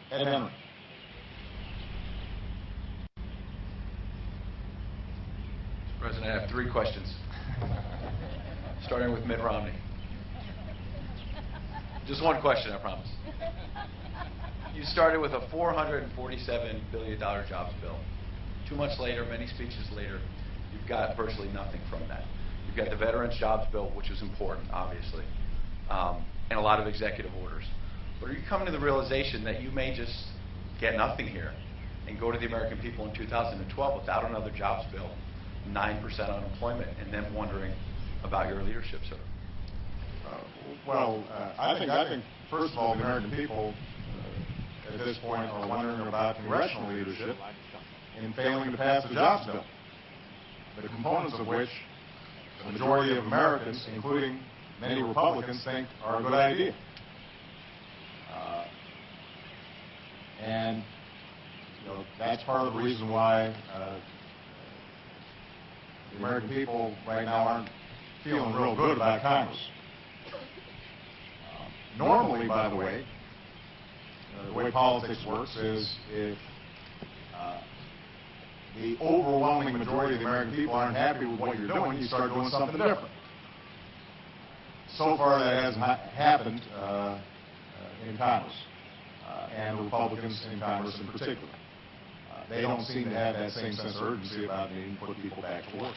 Ed Henry. Mr. President, I have 3 questions, starting with Mitt Romney. Just one question, I promise. You started with a $447 billion jobs bill. 2 months later, many speeches later, you've got virtually nothing from that. You've got the Veterans Jobs Bill, which is important, obviously, and a lot of executive orders. But are you coming to the realization that you may just get nothing here and go to the American people in 2012 without another jobs bill, 9% unemployment, and then wondering about your leadership, sir? I think first of all, the American people at this point are wondering about congressional leadership in failing to pass the jobs bill, the components of which the majority of Americans, including many Republicans, think are a good idea. And that's part of the reason why the American people right now aren't feeling real good about Congress. Normally, by the way politics works is if the overwhelming majority of the American people aren't happy with what you're doing, you start doing something different. So far, that hasn't happened in Congress, and the Republicans in Congress in particular. They don't seem to have that same sense of urgency about needing to put people back to work.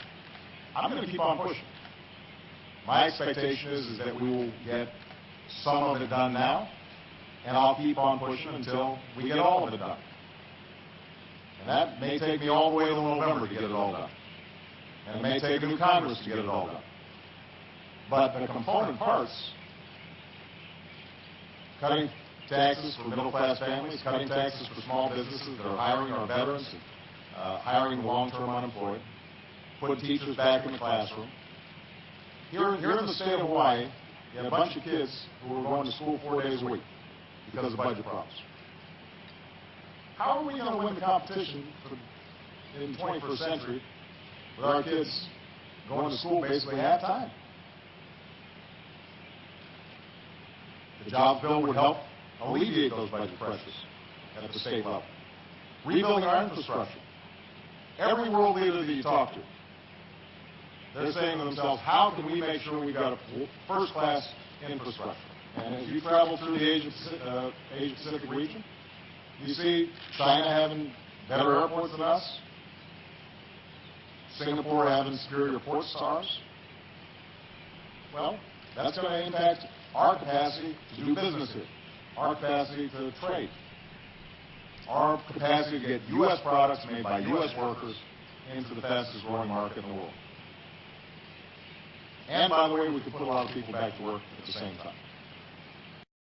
I'm going to keep on pushing. My expectation is that we will get some of it done now, and I'll keep on pushing until we get all of it done. And that may take me all the way to November to get it all done. And it may take a new Congress to get it all done. But the component parts, cutting taxes for middle-class families, cutting taxes for small businesses that are hiring our veterans, hiring the long-term unemployed, putting teachers back in the classroom. Here in the state of Hawaii, you have a bunch of kids who are going to school 4 days a week because of budget problems. How are we going to win the competition in the 21st century with our kids going to school basically half time? The jobs bill would help alleviate those budget pressures at the state level. Rebuilding our infrastructure. Every world leader that you talk to, they're saying to themselves, how can we make sure we've got a first-class infrastructure? And as you travel through the Asia-Pacific region, you see China having better airports than us, Singapore having superior ports to ours. Well, that's going to impact our capacity to do business here, our capacity to trade, our capacity to get U.S. products made by U.S. workers into the fastest-growing market in the world. And, by the way, we could put a lot of people back to work at the same time.